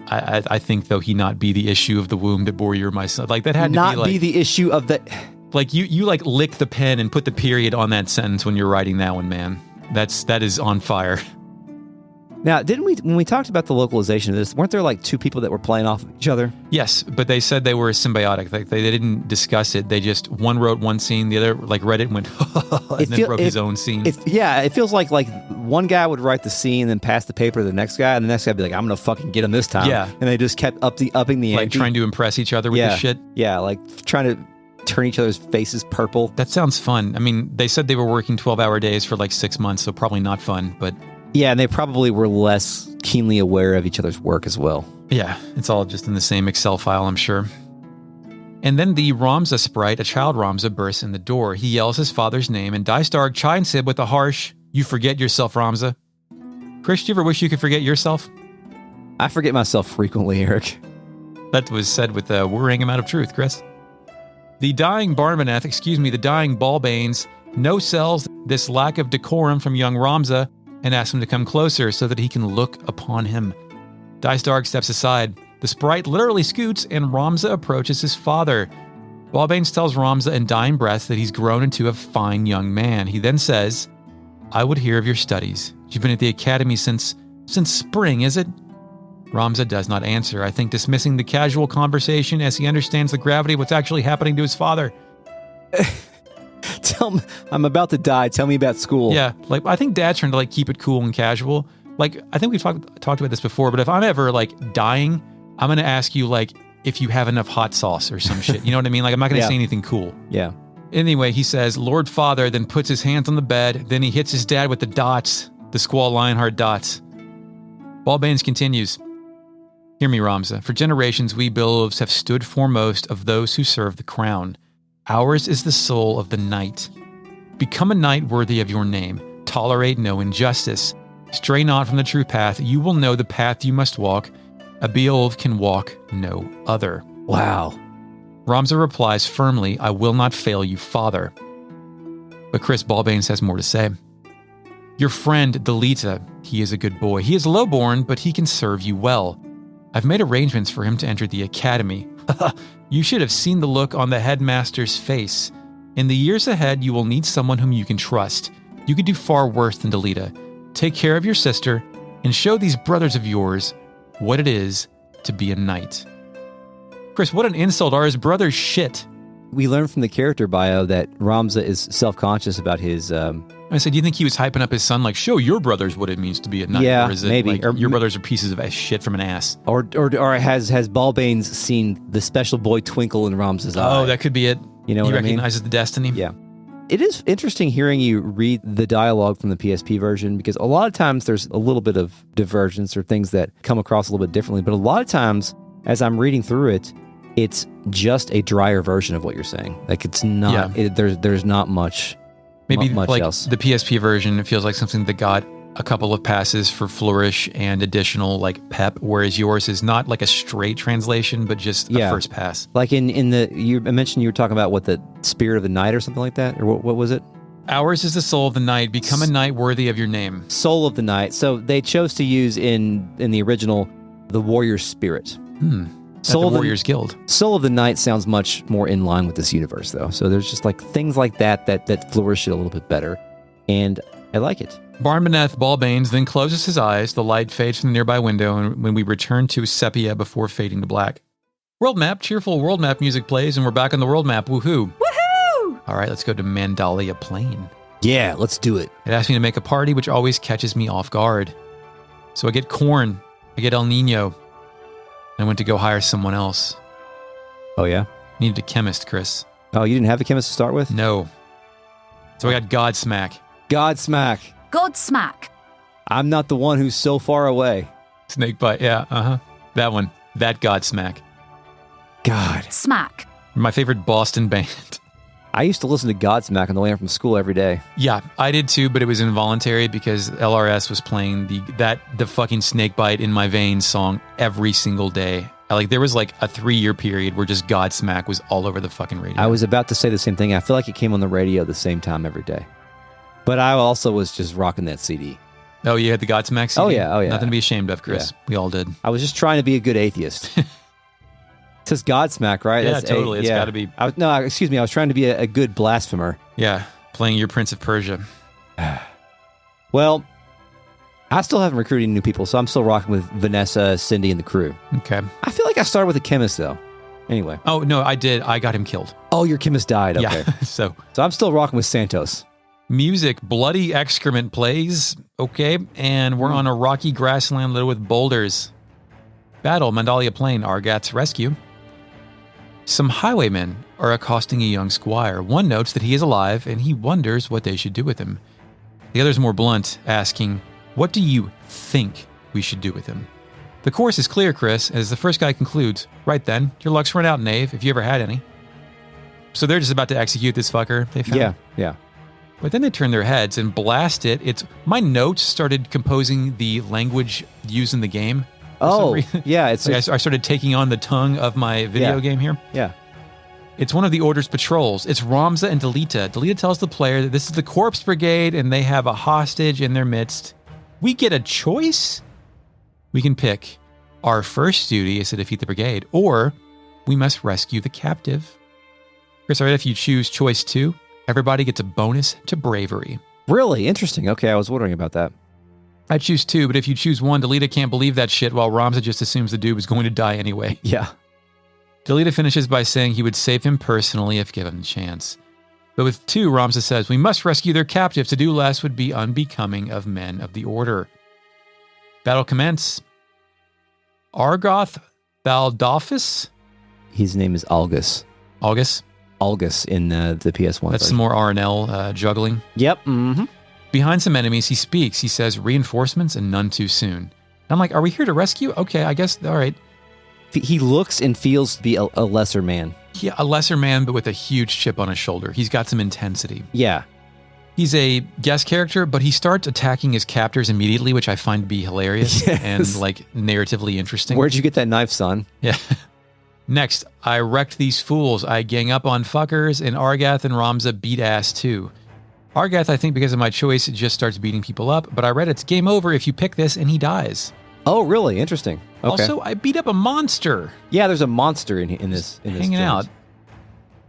I think, though, he not be the issue of the womb that bore you or my son. Like, that had to not be like... be the issue of the... Like, you like lick the pen and put the period on that sentence when you're writing that one, man. That is on fire. Now, when we talked about the localization of this, weren't there like 2 people that were playing off of each other? Yes, but they said they were symbiotic. Like they didn't discuss it. They just, one wrote one scene, the other like read it and went, and then wrote his own scene. It feels like one guy would write the scene, then pass the paper to the next guy, and the next guy would be like, I'm going to fucking get him this time. Yeah. And they just kept upping the ante. Like trying to impress each other with this shit. Yeah, like trying to turn each other's faces purple. That sounds fun. I mean, they said they were working 12-hour days for like 6 months, so probably not fun, but... Yeah, and they probably were less keenly aware of each other's work as well. Yeah, it's all just in the same Excel file, I'm sure. And then the Ramsa sprite, a child Ramsa, bursts in the door. He yells his father's name, and Dystarg chides him with a harsh, "You forget yourself, Ramsa." Chris, do you ever wish you could forget yourself? I forget myself frequently, Eric. That was said with a worrying amount of truth, Chris. The dying Balbanes no-sells this lack of decorum from young Ramsa and asks him to come closer so that he can look upon him. Dystarg steps aside. The sprite literally scoots, and Ramsa approaches his father. Balbanes tells Ramsa in dying breath that he's grown into a fine young man. He then says, "I would hear of your studies. You've been at the academy since spring, is it?" Ramsa does not answer, I think dismissing the casual conversation as he understands the gravity of what's actually happening to his father. I'm about to die. Tell me about school. Yeah, like I think Dad's trying to like keep it cool and casual. Like I think we've talked about this before, but if I'm ever like dying, I'm gonna ask you like if you have enough hot sauce or some shit. You know what I mean? Like I'm not gonna say anything cool. Yeah. Anyway, he says, Lord Father, then puts his hands on the bed. Then he hits his dad with the dots, the Squall Lionheart dots. Balbanes continues. Hear me, Ramza. For generations, we Billows have stood foremost of those who serve the crown. Ours is the soul of the night. Become a knight worthy of your name. Tolerate no injustice. Stray not from the true path. You will know the path you must walk. A Beowulf can walk no other. Wow. Ramza replies firmly, I will not fail you, father. But Chris Balbanes has more to say. Your friend, Delita, he is a good boy. He is lowborn, but he can serve you well. I've made arrangements for him to enter the academy. You should have seen the look on the headmaster's face. In the years ahead, you will need someone whom you can trust. You could do far worse than Delita. Take care of your sister and show these brothers of yours what it is to be a knight. Chris, what an insult. Are his brothers shit? We learned from the character bio that Ramza is self-conscious about his... I said, do you think he was hyping up his son? Like, show your brothers what it means to be a knight. Yeah, or is it maybe. Like, Or your brothers are pieces of shit from an ass. Or has Balbanes seen the special boy twinkle in Ramza's eye? Oh, that could be it. You know he what I mean? He recognizes the destiny. Yeah. It is interesting hearing you read the dialogue from the PSP version, because a lot of times there's a little bit of divergence or things that come across a little bit differently. But a lot of times, as I'm reading through it, it's just a drier version of what you're saying. Like it's not. There's not much. Maybe much like else. The PSP version, it feels like something that got a couple of passes for flourish and additional like pep, whereas yours is not like a straight translation, but just a first pass. Like I mentioned you were talking about what, the spirit of the night or something like that, or what was it? Ours is the soul of the night. Become a knight worthy of your name. Soul of the night. So they chose to use in the original the warrior spirit. Soul of the Warriors Guild. Soul of the Night sounds much more in line with this universe, though. So there's just like things like that flourish it a little bit better, and I like it. Barbaneth Balbanes then closes his eyes. The light fades from the nearby window, and when we return to sepia before fading to black. World map, cheerful world map music plays, and we're back on the world map. Woohoo! Woohoo! All right, let's go to Mandalia Plain. Yeah, let's do it. It asks me to make a party, which always catches me off guard. So I get corn. I get El Nino. I went to go hire someone else. Oh, yeah? Needed a chemist, Chris. Oh, you didn't have a chemist to start with? No. So I got Godsmack. Godsmack. Godsmack. I'm not the one who's so far away. Snakebite, yeah, That one. That Godsmack. God. Smack. My favorite Boston band. I used to listen to Godsmack on the way home from school every day. Yeah, I did too, but it was involuntary because LRS was playing the fucking Snakebite in my veins song every single day. Like there was like a 3-year period where just Godsmack was all over the fucking radio. I was about to say the same thing. I feel like it came on the radio at the same time every day. But I also was just rocking that CD. Oh, you had the Godsmack CD? Oh yeah. Nothing to be ashamed of, Chris. Yeah. We all did. I was just trying to be a good atheist. It says Godsmack, right? Yeah, totally. It's got to be. Excuse me. I was trying to be a good blasphemer. Yeah, playing your Prince of Persia. Well, I still haven't recruited any new people, so I'm still rocking with Vanessa, Cindy, and the crew. Okay. I feel like I started with a chemist, though. Anyway. Oh, no, I did. I got him killed. Oh, your chemist died. Okay. Yeah, so I'm still rocking with Santos. Music, bloody excrement plays. Okay, and we're on a rocky grassland littered with boulders. Battle, Mandalia Plain, Argath's rescue. Some highwaymen are accosting a young squire. One notes that he is alive, and he wonders what they should do with him. The other's more blunt, asking, what do you think we should do with him? The course is clear, Chris, as the first guy concludes, right then, your luck's run out, knave, if you ever had any. So they're just about to execute this fucker, they found. Yeah. But then they turn their heads and blast it. My notes started composing the language used in the game. Oh, yeah. It's like I started taking on the tongue of my video game here. Yeah. It's one of the Order's patrols. It's Ramza and Delita. Delita tells the player that this is the Corpse Brigade and they have a hostage in their midst. We get a choice. We can pick. Our first duty is to defeat the brigade, or we must rescue the captive. Chris, all right, if you choose choice 2, everybody gets a bonus to bravery. Really? Interesting. Okay, I was wondering about that. I choose 2, but if you choose 1, Delita can't believe that shit while Ramza just assumes the dude was going to die anyway. Yeah. Delita finishes by saying he would save him personally if given the chance. But with 2, Ramza says, we must rescue their captive. To do less would be unbecoming of men of the order. Battle commence. Argath Baldolphus? His name is Algus. Algus in the PS1. That's some more RNL juggling. Yep. Mm-hmm. Behind some enemies, he speaks. He says, reinforcements and none too soon. I'm like, are we here to rescue? Okay, I guess, all right. He looks and feels to be a lesser man. Yeah, a lesser man, but with a huge chip on his shoulder. He's got some intensity. Yeah. He's a guest character, but he starts attacking his captors immediately, which I find to be hilarious and narratively interesting. Where'd you get that knife, son? Yeah. Next, I wrecked these fools. I gang up on fuckers, and Argath and Ramza beat ass too. Argath, I think because of my choice, just starts beating people up, but I read it's game over if you pick this and he dies. Oh, really? Interesting. Okay. Also, I beat up a monster. Yeah, there's a monster in this. Hanging out.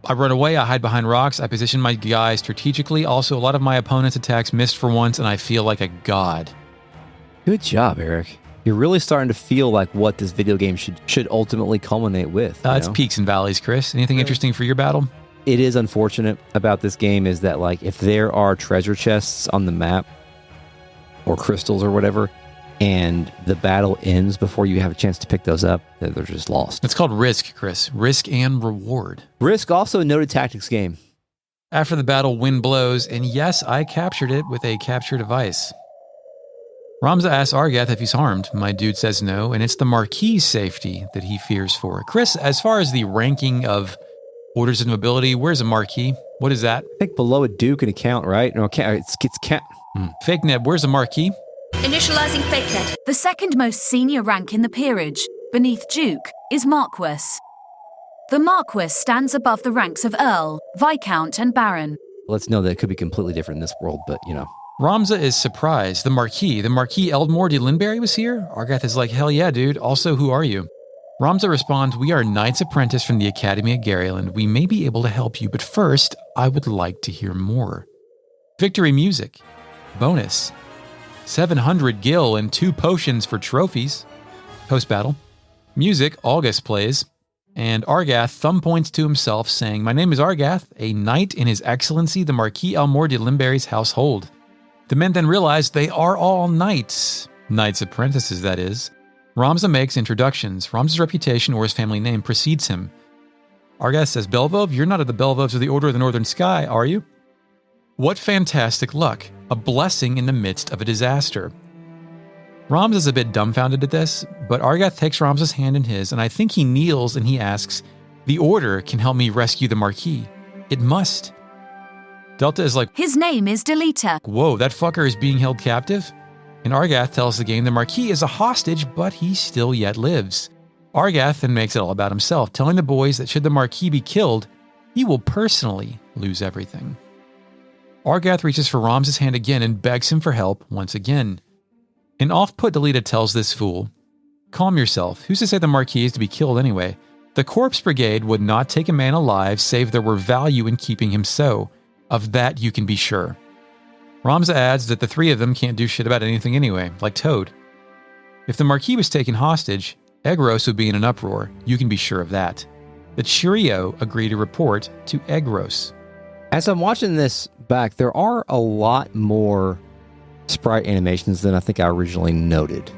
I run away, I hide behind rocks, I position my guy strategically. Also, a lot of my opponent's attacks missed for once, and I feel like a god. Good job, Eric. You're really starting to feel like what this video game should ultimately culminate with. It's peaks and valleys, Chris. Anything interesting for your battle? It is unfortunate about this game is that, like, if there are treasure chests on the map or crystals or whatever, and the battle ends before you have a chance to pick those up, they're just lost. It's called Risk, Chris. Risk and reward. Risk, also a noted tactics game. After the battle, wind blows, and yes, I captured it with a capture device. Ramza asks Argath if he's harmed. My dude says no, and it's the Marquis' safety that he fears for. Chris, as far as the ranking of orders of nobility, where's a Marquis? What is that? I think below a duke and a count, right? No, it's count. Fake Neb, where's a Marquis? Initializing fake net. The second most senior rank in the peerage, beneath Duke, is Marquess. The Marquess stands above the ranks of Earl, Viscount, and Baron. Let's know that it could be completely different in this world, but, you know. Ramza is surprised. The Marquis Eldmore de Linbury was here? Argath is like, hell yeah, dude. Also, who are you? Ramza responds, we are Knight's Apprentice from the Academy at Gariland. We may be able to help you, but first, I would like to hear more. Victory music. Bonus. 700 gil and 2 potions for trophies. Post-battle. Music, August plays. And Argath thumb points to himself, saying, my name is Argath, a knight in His Excellency the Marquis Elmore de Linbury's household. The men then realize they are all knights. Knights apprentices, that is. Ramza makes introductions. Ramza's reputation or his family name precedes him. Argath says, Belvove, you're not of the Belvoves of the Order of the Northern Sky, are you? What fantastic luck. A blessing in the midst of a disaster. Ramza's a bit dumbfounded at this, but Argath takes Ramza's hand in his, and I think he kneels and he asks, the Order can help me rescue the Marquis. It must. Delta is like, his name is Delita. Whoa, that fucker is being held captive? And Argath tells the game the Marquis is a hostage, but he still yet lives. Argath then makes it all about himself, telling the boys that should the Marquis be killed, he will personally lose everything. Argath reaches for Ramza's hand again and begs him for help once again. An off-put Delita tells this fool, calm yourself, who's to say the Marquis is to be killed anyway? The Corpse Brigade would not take a man alive save there were value in keeping him so. Of that you can be sure. Ramza adds that the 3 of them can't do shit about anything anyway, like Toad. If the Marquis was taken hostage, Egros would be in an uproar, you can be sure of that. The trio agree to report to Egros. As I'm watching this back, there are a lot more sprite animations than I think I originally noted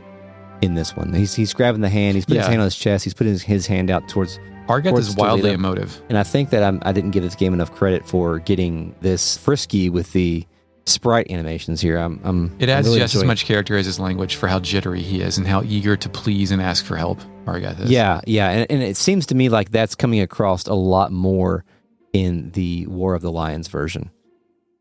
in this one. He's grabbing the hand, he's putting his hand on his chest, he's putting his hand out towards Argath is wildly emotive. And I think that I didn't give this game enough credit for getting this frisky with the sprite animations here. It adds really just as much character as his language for how jittery he is and how eager to please and ask for help Argath is. Yeah. And it seems to me like that's coming across a lot more in the War of the Lions version.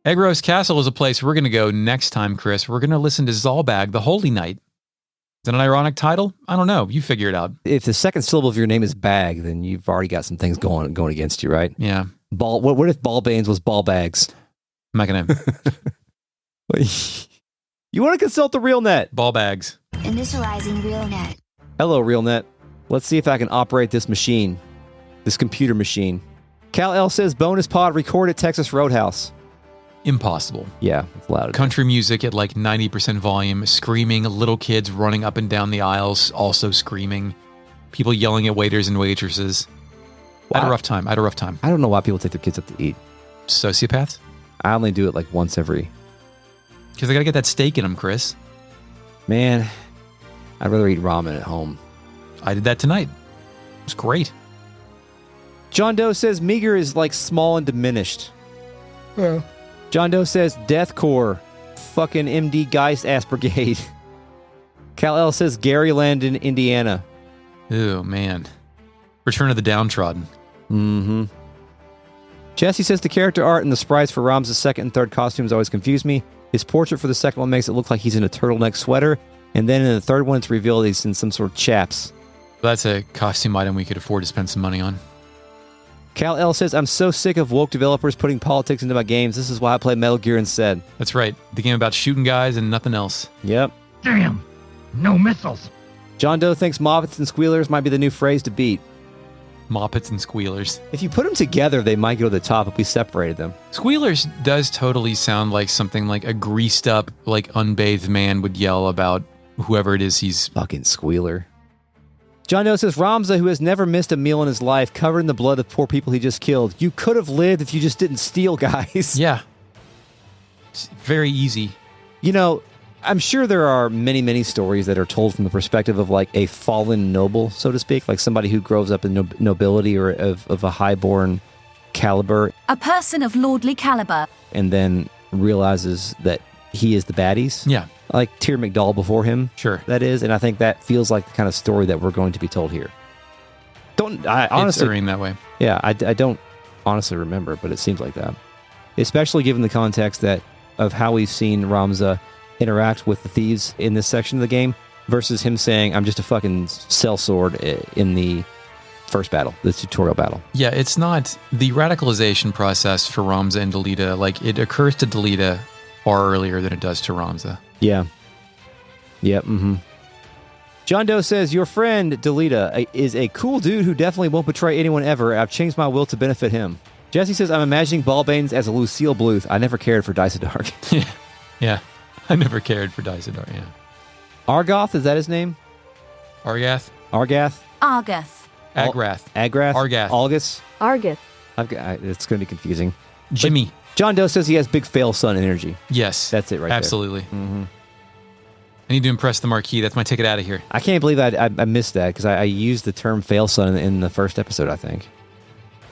Egros Castle is a place we're going to go next time, Chris. We're going to listen to Zalbag, the Holy Knight. Is that an ironic title? I don't know. You figure it out. If the second syllable of your name is bag, then you've already got some things going against you, right? Yeah. What if Ballbanes was ball bags? I'm not going to... You want to consult the RealNet? Ball bags. Initializing RealNet. Hello, RealNet. Let's see if I can operate this machine. This computer machine. Cal-El says bonus pod record at Texas Roadhouse. Impossible. Yeah, it's loud. Country music at like 90% volume, screaming, little kids running up and down the aisles, also screaming, people yelling at waiters and waitresses. Wow. I had a rough time. I don't know why people take their kids out to eat. Sociopaths? I only do it like once every... Because they got to get that steak in them, Chris. Man, I'd rather eat ramen at home. I did that tonight. It was great. John Doe says Meager is like small and diminished. Yeah. John Doe says Death Corps. Fucking MD Geist ass brigade. Cal L says Gariland in Indiana. Ooh, man. Return of the Downtrodden. Mm-hmm. Jesse says the character art and the sprites for Ram's second and third costumes always confuse me. His portrait for the second one makes it look like he's in a turtleneck sweater, and then in the third one it's revealed he's in some sort of chaps. That's a costume item we could afford to spend some money on. Cal L says, I'm so sick of woke developers putting politics into my games. This is why I play Metal Gear instead. That's right. The game about shooting guys and nothing else. Yep. Damn. No missiles. John Doe thinks moppets and squealers might be the new phrase to beat. Moppets and squealers. If you put them together, they might go to the top if we separated them. Squealers does totally sound like something like a greased up, like unbathed man would yell about whoever it is he's... Fucking squealer. John Doe says, Ramza, who has never missed a meal in his life, covered in the blood of poor people he just killed. You could have lived if you just didn't steal, guys. Yeah. It's very easy. You know, I'm sure there are many, many stories that are told from the perspective of like a fallen noble, so to speak, like somebody who grows up in nobility or of a highborn caliber. A person of lordly caliber. And then realizes that he is the baddies. Yeah. Like Tyr McDowell before him. Sure. That is. And I think that feels like the kind of story that we're going to be told here. I honestly... It's that way. Yeah, I don't honestly remember, but it seems like that. Especially given the context of how we've seen Ramza interact with the thieves in this section of the game versus him saying, I'm just a fucking sellsword in the first battle, the tutorial battle. Yeah, it's not the radicalization process for Ramza and Delita. Like, it occurs to Delita far earlier than it does to Ramza. Yeah. Yep, mm-hmm. John Doe says, your friend, Delita, is a cool dude who definitely won't betray anyone ever. I've changed my will to benefit him. Jesse says, I'm imagining Balbanes as a Lucille Bluth. I never cared for Dice of Dark. Yeah. I never cared for Dice of Dark, yeah. Argath, is that his name? Argath? Argath? Argath. Agrath. Agrath? Argath. Algus? Argath. It's going to be confusing. Jimmy. But John Doe says he has big fail son energy. Yes. That's it right Absolutely. there. Absolutely. Mm-hmm. I need to impress the marquee. That's my ticket out of here. I can't believe I missed that because I used the term fail son in the first episode, I think.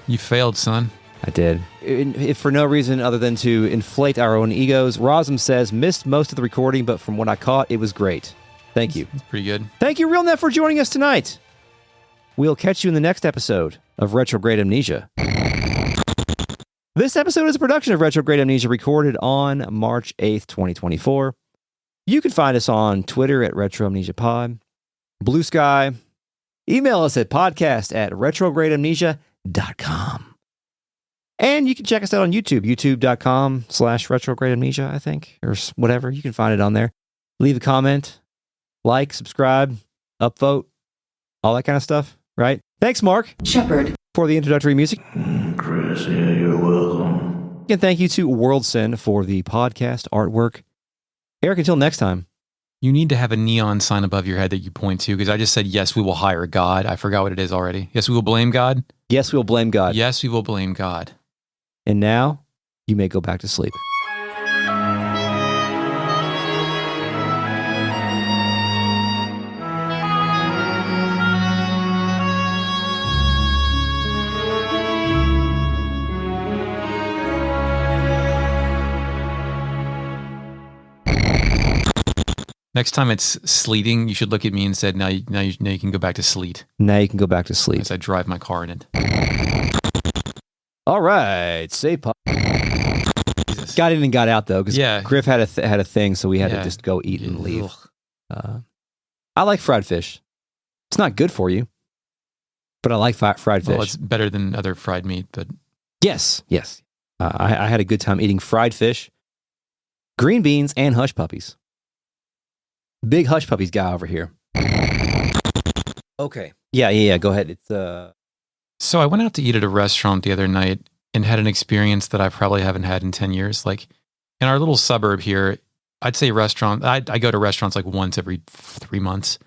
You failed, son. I did. If for no reason other than to inflate our own egos. Rosm says, missed most of the recording, but from what I caught, it was great. Thank you. That's pretty good. Thank you, RealNet, for joining us tonight. We'll catch you in the next episode of Retrograde Amnesia. This episode is a production of Retrograde Amnesia, recorded on March 8th, 2024. You can find us on Twitter at RetroAmnesiaPod, Blue Sky. Email us at podcast@retrogradeamnesia.com. And you can check us out on YouTube, youtube.com/retrogradeamnesia, I think, or whatever. You can find it on there. Leave a comment, like, subscribe, upvote, all that kind of stuff, right? Thanks, Mark Shepard, for the introductory music. Chris, yeah, you're welcome. And thank you to WorldSyn for the podcast artwork. Eric, until next time. You need to have a neon sign above your head that you point to, because I just said, yes, we will hire God. I forgot what it is already. Yes, we will blame God. Yes, we will blame God. Yes, we will blame God. And now, you may go back to sleep. Next time it's sleeting, you should look at me and say, now you can go back to sleet. Now you can go back to sleep. As I drive my car in it. All right. Say pop. Got in and got out, though, because Griff had a thing, so we had to just go eat and leave. I like fried fish. It's not good for you, but I like fried fish. Well, it's better than other fried meat, but... Yes. I had a good time eating fried fish, green beans, and hush puppies. Big hush puppies guy over here. Okay. Yeah. Go ahead. It's So I went out to eat at a restaurant the other night and had an experience that I probably haven't had in 10 years. Like in our little suburb here, I'd say restaurant. I go to restaurants like once every 3 months,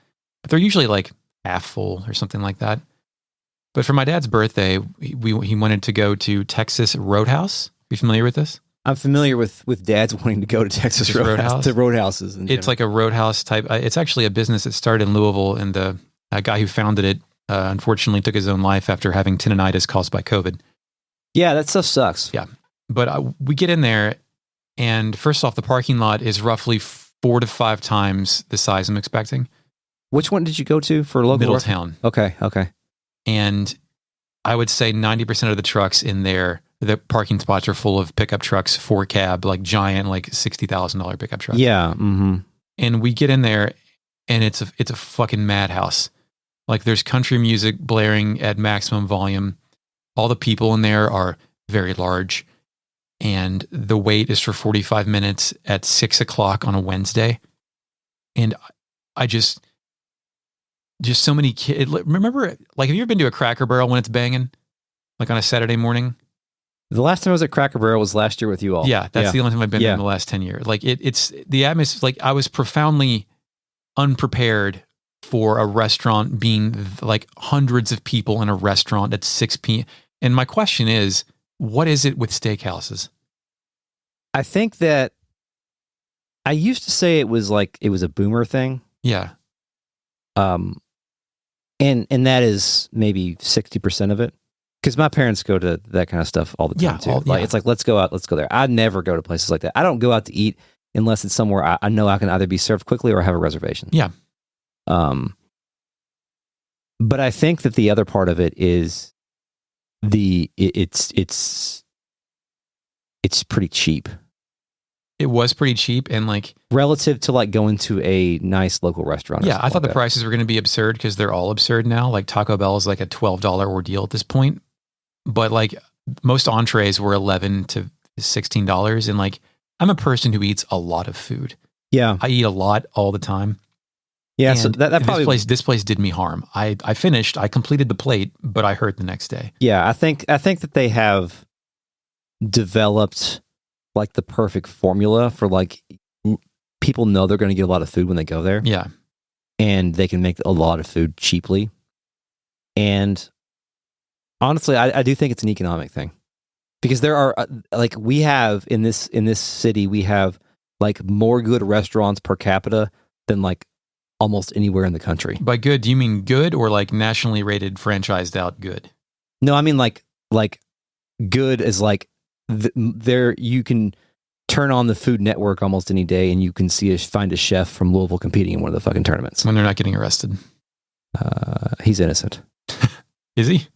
but they're usually like half full or something like that. But for my dad's birthday, he wanted to go to Texas Roadhouse, You familiar with this? I'm familiar with dads wanting to go to Texas Roadhouse? to roadhouses. It's like a roadhouse type. It's actually a business that started in Louisville, and the guy who founded it unfortunately took his own life after having tendonitis caused by COVID. Yeah, that stuff sucks. Yeah. But we get in there, and first off, the parking lot is roughly 4 to 5 times the size I'm expecting. Which one did you go to for local? Middletown. Okay. And I would say 90% of the trucks in there, the parking spots are full of pickup trucks, 4-cab, like giant, like $60,000 pickup trucks. Yeah. Mm-hmm. And we get in there, and it's a fucking madhouse. Like there's country music blaring at maximum volume. All the people in there are very large, and the wait is for 45 minutes at 6 o'clock on a Wednesday. And I just so many kids. Remember, like, have you ever been to a Cracker Barrel when it's banging, like on a Saturday morning? The last time I was at Cracker Barrel was last year with you all. Yeah, that's the only time I've been there in the last 10 years. Like it's the atmosphere. Like I was profoundly unprepared for a restaurant being like hundreds of people in a restaurant at 6 p.m. And my question is, what is it with steakhouses? I think that I used to say it was a boomer thing. Yeah. And that is maybe 60% of it. Because my parents go to that kind of stuff all the time too. It's like, let's go out, let's go there. I never go to places like that. I don't go out to eat unless it's somewhere I know I can either be served quickly or have a reservation. Yeah. But I think that the other part of it is it's pretty cheap. It was pretty cheap, and like relative to like going to a nice local restaurant. Yeah, I thought the prices were going to be absurd because they're all absurd now. Like Taco Bell is like a $12 ordeal at this point, but like most entrees were $11 to $16, and like I'm a person who eats a lot of food. Yeah, I eat a lot all the time. Yeah, and so that probably this place did me harm. I completed the plate, but I hurt the next day. Yeah, I think that they have developed like the perfect formula for like people know they're going to get a lot of food when they go there. Yeah. And they can make a lot of food cheaply. And honestly, I do think it's an economic thing because there are like we have in this city, we have like more good restaurants per capita than like almost anywhere in the country. By good, do you mean good or like nationally rated, franchised out good? No, I mean like good is like there you can turn on the Food Network almost any day and you can find a chef from Louisville competing in one of the fucking tournaments. When they're not getting arrested. He's innocent. Is he?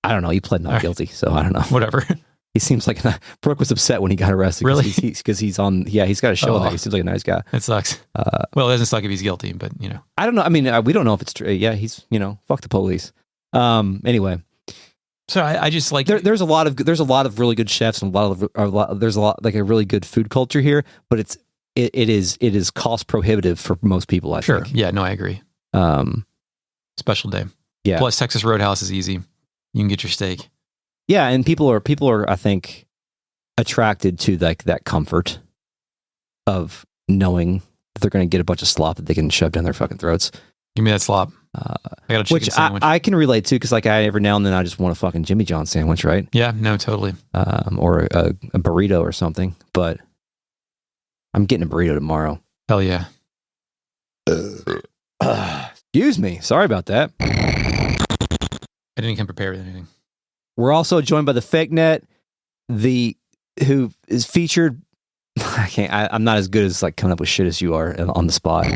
I don't know. He pled not guilty, so I don't know. Whatever. He seems like Brooke was upset when he got arrested. Really? Because he's on. Yeah, he's got a show on there. He seems like a nice guy. It sucks. Well, it doesn't suck if he's guilty, but you know. I don't know. I mean, we don't know if it's true. Yeah, he's fuck the police. Anyway. So I just like there's a lot of really good chefs and there's a lot like a really good food culture here, but it is cost prohibitive for most people. I think. Yeah. No, I agree. Special day. Yeah. Plus, Texas Roadhouse is easy. You can get your steak. Yeah, and people are I think attracted to like that comfort of knowing that they're going to get a bunch of slop that they can shove down their fucking throats. Give me that slop. I got a chicken sandwich. I can relate to because like every now and then I just want a fucking Jimmy John sandwich, right? Yeah, no, totally. Or a burrito or something. But I'm getting a burrito tomorrow. Hell yeah. Excuse me. Sorry about that. I didn't come prepared with anything. We're also joined by the Fake Net, who is featured. I'm not as good as like coming up with shit as you are on the spot.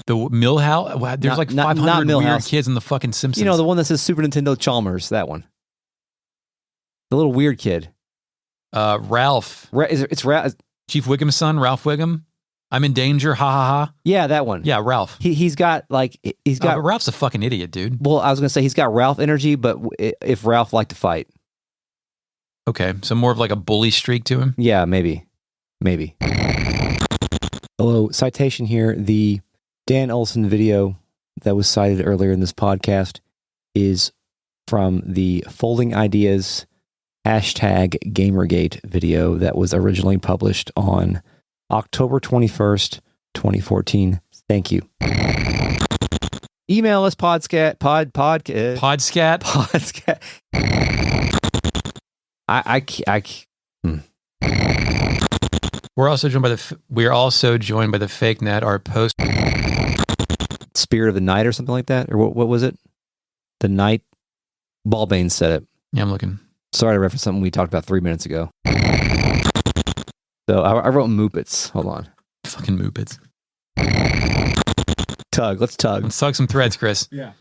The Millhouse? Wow, there's like 500 weird kids in the fucking Simpsons. You know, the one that says Super Nintendo Chalmers, that one. The little weird kid. Ralph. It's Ralph. Chief Wiggum's son, Ralph Wiggum. I'm in danger, ha ha ha. Yeah, that one. Yeah, Ralph. He's got. But Ralph's a fucking idiot, dude. Well, I was going to say he's got Ralph energy, but if Ralph liked to fight. Okay, so more of like a bully streak to him? Yeah, maybe. Hello, citation here. The Dan Olson video that was cited earlier in this podcast is from the Folding Ideas #Gamergate video that was originally published on October 21st, 2014. Thank you. Email us podscat. Podscat. I We're also joined by the fake net, our post Spirit of the Night or something like that? Or what was it? The Night? Ballbane said it. Yeah, I'm looking. Sorry to reference something we talked about 3 minutes ago. So I wrote Moopits. Hold on. Fucking Moopits. Tug. Let's tug. Let's tug some threads, Chris. Yeah.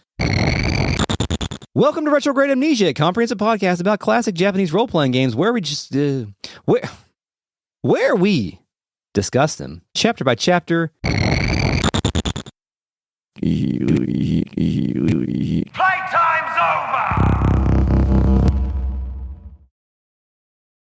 Welcome to Retrograde Amnesia, a comprehensive podcast about classic Japanese role-playing games where we just where we discuss them chapter by chapter.